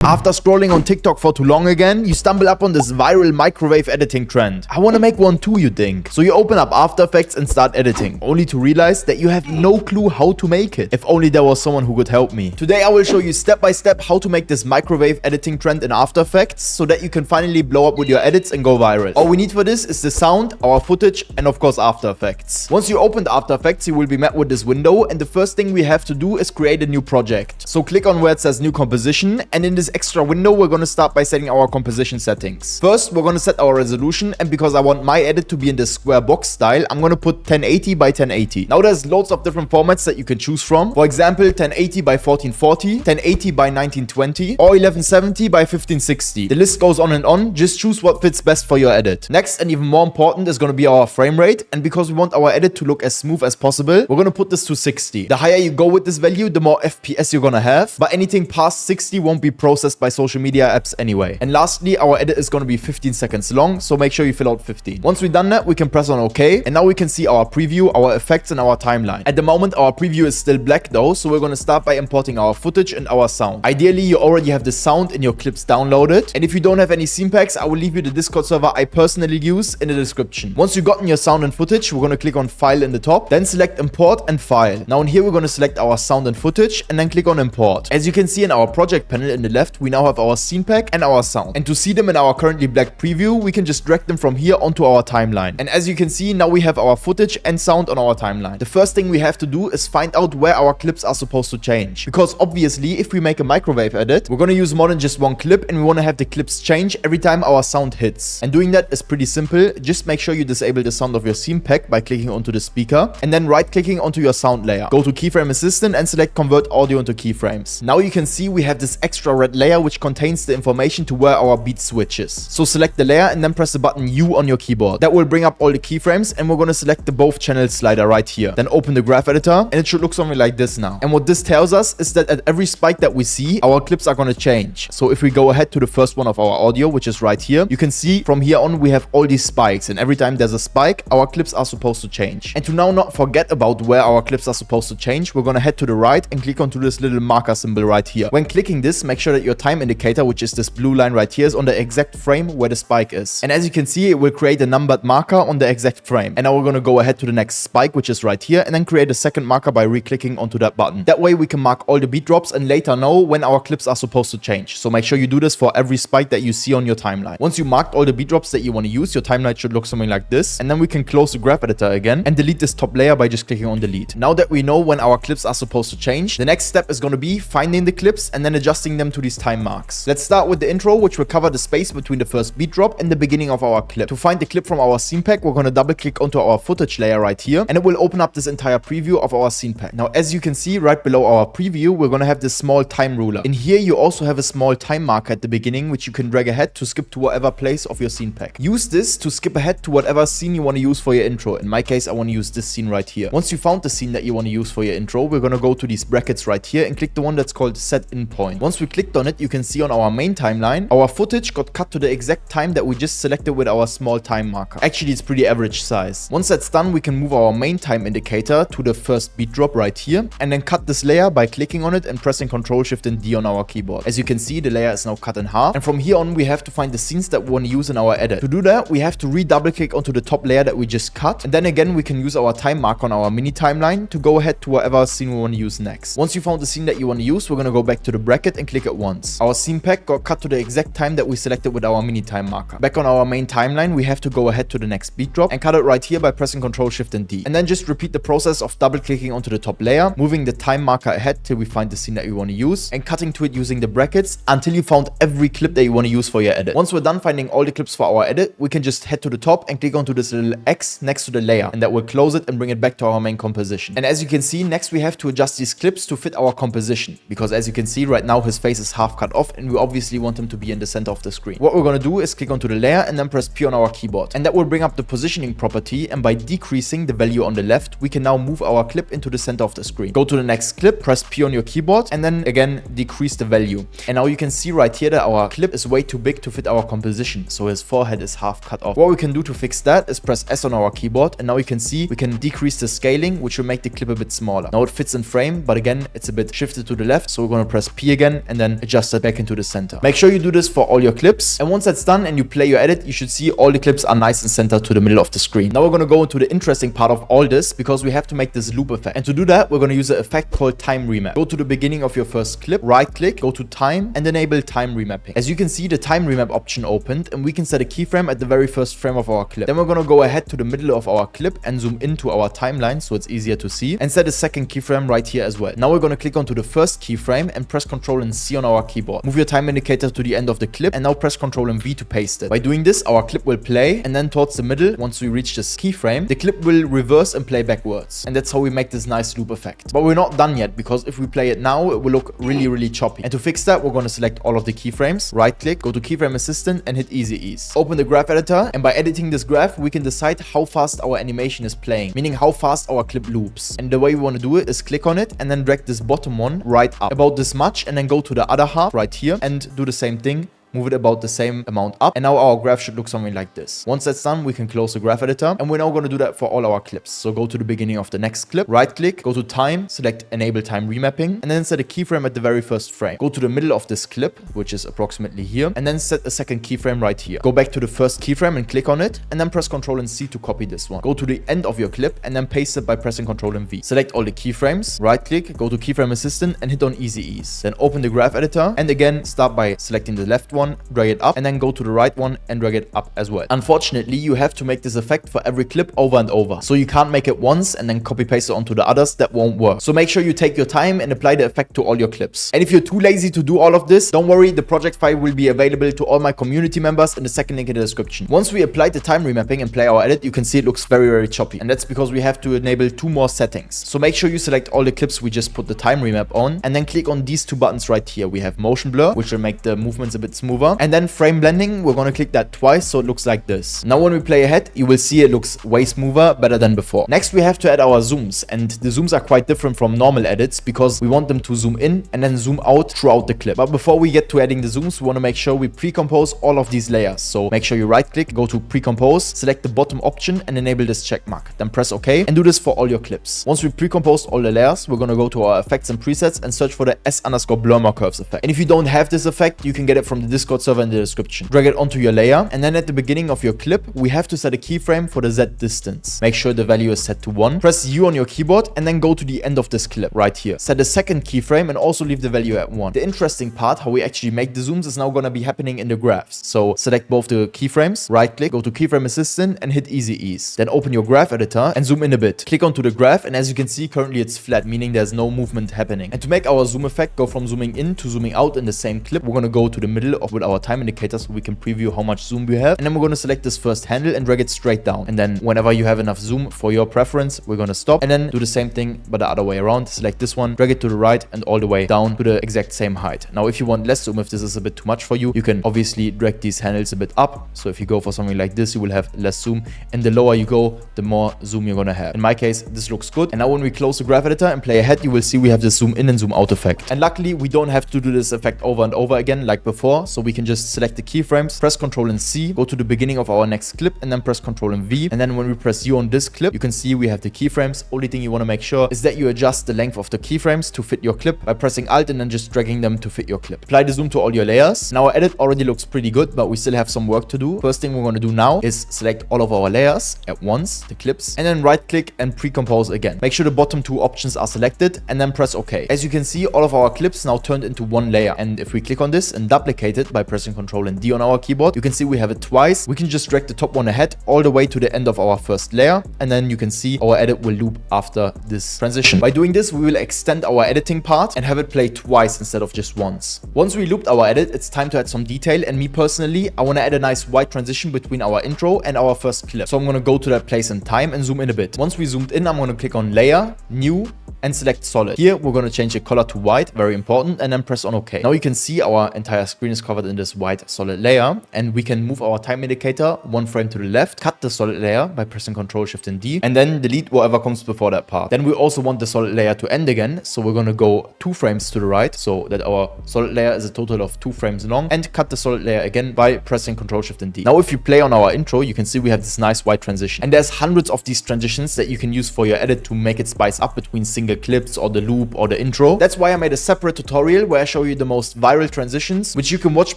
After scrolling on TikTok for too long again, you stumble up on this viral microwave editing trend. I wanna make one too, you think. So you open up After Effects and start editing, only to realize that you have no clue how to make it. If only there was someone who could help me. Today I will show you step by step how to make this microwave editing trend in After Effects so that you can finally blow up with your edits and go viral. All we need for this is the sound, our footage, and of course After Effects. Once you open After Effects, you will be met with this window, and the first thing we have to do is create a new project. So click on where it says new composition, and in this extra window we're going to start by setting our composition settings. First we're going to set our resolution, and because I want my edit to be in the square box style, I'm going to put 1080 by 1080. Now there's loads of different formats that you can choose from. For example, 1080 by 1440, 1080 by 1920, or 1170 by 1560. The list goes on and on. Just choose what fits best for your edit. Next, and even more important, is going to be our frame rate, and because we want our edit to look as smooth as possible, we're going to put this to 60. The higher you go with this value, the more FPS you're going to have, but anything past 60 won't be processed by social media apps anyway. And lastly, our edit is going to be 15 seconds long, so make sure you fill out 15. Once we've done that, we can press on OK, and now we can see our preview, our effects, and our timeline. At the moment, our preview is still black though, so we're going to start by importing our footage and our sound. Ideally, you already have the sound in your clips downloaded, and if you don't have any scene packs, I will leave you the Discord server I personally use in the description. Once you've gotten your sound and footage, we're going to click on File in the top, then select Import and File. Now in here, we're going to select our sound and footage, and then click on Import. As you can see in our project panel in the left, we now have our scene pack and our sound. And to see them in our currently black preview, we can just drag them from here onto our timeline. And as you can see, now we have our footage and sound on our timeline. The first thing we have to do is find out where our clips are supposed to change. Because obviously, if we make a microwave edit, we're going to use more than just one clip, and we want to have the clips change every time our sound hits. And doing that is pretty simple. Just make sure you disable the sound of your scene pack by clicking onto the speaker, and then right clicking onto your sound layer. Go to Keyframe Assistant and select Convert Audio into Keyframes. Now you can see we have this extra red layer which contains the information to where our beat switches. So select the layer and then press the button U on your keyboard. That will bring up all the keyframes, and we're going to select the both channels slider right here. Then open the graph editor, and it should look something like this now. And what this tells us is that at every spike that we see, our clips are going to change. So if we go ahead to the first one of our audio, which is right here, you can see from here on we have all these spikes, and every time there's a spike, our clips are supposed to change. And to now not forget about where our clips are supposed to change, we're going to head to the right and click onto this little marker symbol right here. When clicking this, make sure that your time indicator, which is this blue line right here, is on the exact frame where the spike is. And as you can see, it will create a numbered marker on the exact frame. And now we're going to go ahead to the next spike, which is right here, and then create a second marker by re-clicking onto that button. That way we can mark all the beat drops and later know when our clips are supposed to change. So make sure you do this for every spike that you see on your timeline. Once you marked all the beat drops that you want to use, your timeline should look something like this. And then we can close the graph editor again and delete this top layer by just clicking on delete. Now that we know when our clips are supposed to change, the next step is going to be finding the clips and then adjusting them to these time marks. Let's start with the intro, which will cover the space between the first beat drop and the beginning of our clip. To find the clip from our scene pack, we're going to double click onto our footage layer right here, and it will open up this entire preview of our scene pack. Now as you can see right below our preview, we're going to have this small time ruler. In here you also have a small time marker at the beginning, which you can drag ahead to skip to whatever place of your scene pack. Use this to skip ahead to whatever scene you want to use for your intro. In my case, I want to use this scene right here. Once you found the scene that you want to use for your intro, we're going to go to these brackets right here and click the one that's called set in point. Once we clicked on it, you can see on our main timeline, our footage got cut to the exact time that we just selected with our small time marker. Actually, it's pretty average size. Once that's done, we can move our main time indicator to the first beat drop right here, and then cut this layer by clicking on it and pressing Ctrl Shift and D on our keyboard. As you can see, the layer is now cut in half, and from here on we have to find the scenes that we want to use in our edit. To do that, we have to re-double click onto the top layer that we just cut, and then again we can use our time marker on our mini timeline to go ahead to whatever scene we want to use next. Once you found the scene that you want to use, we're going to go back to the bracket and click it once. Our scene pack got cut to the exact time that we selected with our mini time marker. Back on our main timeline, we have to go ahead to the next beat drop and cut it right here by pressing Ctrl Shift and D. And then just repeat the process of double clicking onto the top layer, moving the time marker ahead till we find the scene that you want to use, and cutting to it using the brackets until you found every clip that you want to use for your edit. Once we're done finding all the clips for our edit, we can just head to the top and click onto this little X next to the layer, and that will close it and bring it back to our main composition. And as you can see, next we have to adjust these clips to fit our composition, because as you can see right now his face is half cut off, and we obviously want him to be in the center of the screen. What we're going to do is click onto the layer and then press P on our keyboard, and that will bring up the positioning property, and by decreasing the value on the left, we can now move our clip into the center of the screen. Go to the next clip, press P on your keyboard, and then again decrease the value. And now you can see right here that our clip is way too big to fit our composition, so his forehead is half cut off. What we can do to fix that is press S on our keyboard, and now you can see we can decrease the scaling, which will make the clip a bit smaller. Now it fits in frame, but again it's a bit shifted to the left, so we're going to press P again and then adjust adjust it back into the center. Make sure you do this for all your clips. And once that's done and you play your edit, you should see all the clips are nice and centered to the middle of the screen. Now we're going to go into the interesting part of all this because we have to make this loop effect. And to do that, we're going to use an effect called time remap. Go to the beginning of your first clip, right click, go to time and enable time remapping. As you can see, the time remap option opened and we can set a keyframe at the very first frame of our clip. Then we're going to go ahead to the middle of our clip and zoom into our timeline so it's easier to see and set a second keyframe right here as well. Now we're going to click onto the first keyframe and press Ctrl and C on our keyboard. Move your time indicator to the end of the clip and now press Ctrl and V to paste it. By doing this, our clip will play and then towards the middle, once we reach this keyframe, the clip will reverse and play backwards. And that's how we make this nice loop effect. But we're not done yet because if we play it now, it will look really choppy. And to fix that, we're going to select all of the keyframes, right click, go to keyframe assistant and hit easy ease. Open the graph editor and by editing this graph, we can decide how fast our animation is playing, meaning how fast our clip loops. And the way we want to do it is click on it and then drag this bottom one right up about this much and then go to the other half right here and do the same thing. Move it about the same amount up and now our graph should look something like this. Once that's done, we can close the graph editor and we're now going to do that for all our clips. So go to the beginning of the next clip, right click, go to time, select enable time remapping and then set a keyframe at the very first frame. Go to the middle of this clip, which is approximately here, and then set a second keyframe right here. Go back to the first keyframe and click on it and then press Ctrl and C to copy this one. Go to the end of your clip and then paste it by pressing Ctrl and V. Select all the keyframes, right click, go to keyframe assistant and hit on easy ease. Then open the graph editor and again start by selecting the left one, drag it up and then go to the right one and drag it up as well. Unfortunately, you have to make this effect for every clip over and over. So you can't make it once and then copy paste it onto the others. That won't work. So make sure you take your time and apply the effect to all your clips. And if you're too lazy to do all of this, don't worry, the project file will be available to all my community members in the second link in the description. Once we apply the time remapping and play our edit, you can see it looks very choppy. And that's because we have to enable 2 more settings. So make sure you select all the clips we just put the time remap on and then click on these 2 buttons right here. We have motion blur, which will make the movements a bit smoother, and then frame blending. We're going to click that twice so it looks like this. Now when we play ahead, you will see it looks way smoother, better than before. Next we have to add our zooms, and the zooms are quite different from normal edits because we want them to zoom in and then zoom out throughout the clip. But before we get to adding the zooms, we want to make sure we pre-compose all of these layers. So make sure you right click, go to pre-compose, select the bottom option and enable this check mark. Then press OK and do this for all your clips. Once we pre-composed all the layers, we're going to go to our effects and presets and search for the S_blur curves effect. And if you don't have this effect, you can get it from the Discord server in the description. Drag it onto your layer and then at the beginning of your clip, we have to set a keyframe for the Z distance. Make sure the value is set to 1. Press U on your keyboard and then go to the end of this clip right here. Set a second keyframe and also leave the value at 1. The interesting part, how we actually make the zooms, is now going to be happening in the graphs. So select both the keyframes, right click, go to keyframe assistant and hit easy ease. Then open your graph editor and zoom in a bit. Click onto the graph and as you can see, currently it's flat, meaning there's no movement happening. And to make our zoom effect go from zooming in to zooming out in the same clip, we're going to go to the middle of with our time indicator so we can preview how much zoom we have. And then we're going to select this first handle and drag it straight down. And then whenever you have enough zoom for your preference, we're going to stop and then do the same thing but the other way around. Select this one, drag it to the right and all the way down to the exact same height. Now if you want less zoom, if this is a bit too much for you, you can obviously drag these handles a bit up. So if you go for something like this, you will have less zoom, and the lower you go, the more zoom you're going to have. In my case, this looks good. And now when we close the graph editor and play ahead, you will see we have the zoom in and zoom out effect. And luckily we don't have to do this effect over and over again like before. So we can just select the keyframes, press Ctrl and C, go to the beginning of our next clip and then press Ctrl and V. And then when we press U on this clip, you can see we have the keyframes. Only thing you want to make sure is that you adjust the length of the keyframes to fit your clip by pressing Alt and then just dragging them to fit your clip. Apply the zoom to all your layers. Now our edit already looks pretty good, but we still have some work to do. First thing we're going to do now is select all of our layers at once, the clips, and then right click and pre-compose again. Make sure the bottom 2 options are selected and then press OK. As you can see, all of our clips now turned into one layer. And if we click on this and duplicate it by pressing Ctrl and D on our keyboard, you can see we have it twice. We can just drag the top one ahead all the way to the end of our first layer, and then you can see our edit will loop after this transition. By doing this, we will extend our editing part and have it play twice instead of just once. Once we looped our edit, it's time to add some detail, and me personally, I want to add a nice white transition between our intro and our first clip. So I'm going to go to that place and time and zoom in a bit. Once we zoomed in, I'm going to click on layer, new, and select solid. Here we're going to change the color to white, very important, and then press on OK. Now you can see our entire screen is covered in this white solid layer, and we can move our time indicator 1 frame to the left, cut the solid layer by pressing Ctrl Shift and D, and then delete whatever comes before that part. Then we also want the solid layer to end again, so we're gonna go 2 frames to the right, so that our solid layer is a total of 2 frames long, and cut the solid layer again by pressing Ctrl Shift and D. Now if you play on our intro, you can see we have this nice white transition, and there's hundreds of these transitions that you can use for your edit to make it spice up between single clips or the loop or the intro. That's why I made a separate tutorial where I show you the most viral transitions, which you can watch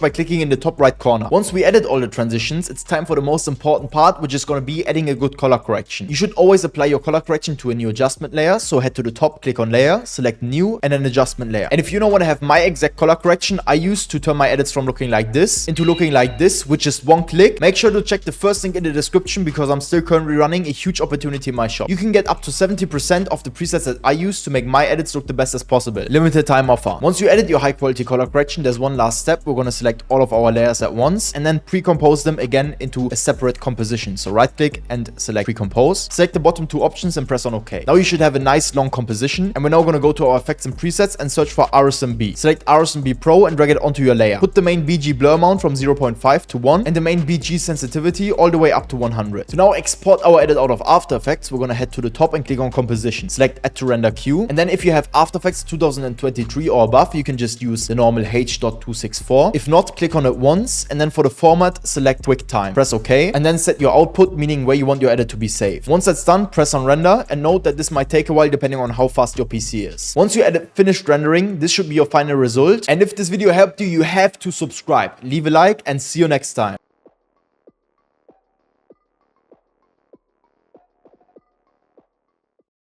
by clicking in the top right corner. Once we edit all the transitions, it's time for the most important part, which is going to be adding a good color correction. You should always apply your color correction to a new adjustment layer, so head to the top, click on layer, select new, and then adjustment layer. And if you don't want to have my exact color correction I use to turn my edits from looking like this into looking like this with just 1 click, make sure to check the first link in the description, because I'm still currently running a huge opportunity in my shop. You can get up to 70% of the presets that I use to make my edits look the best as possible. Limited time offer. Once you edit your high quality color correction, there's one last step. We're going to select all of our layers at once and then pre-compose them again into a separate composition. So right click and select pre-compose. Select the bottom 2 options and press on OK. Now you should have a nice long composition, and we're now going to go to our effects and presets and search for RSMB. Select RSMB Pro and drag it onto your layer. Put the main BG blur amount from 0.5 to 1 and the main BG sensitivity all the way up to 100. So now export our edit out of After Effects. We're going to head to the top and click on composition. Select add to render queue, and then if you have After Effects 2023 or above, you can just use the normal H.264. If not, click on it once, and then for the format, select QuickTime. Press OK, and then set your output, meaning where you want your edit to be saved. Once that's done, press on render, and note that this might take a while depending on how fast your PC is. Once you edit finished rendering, this should be your final result. And if this video helped you, you have to subscribe, leave a like, and see you next time.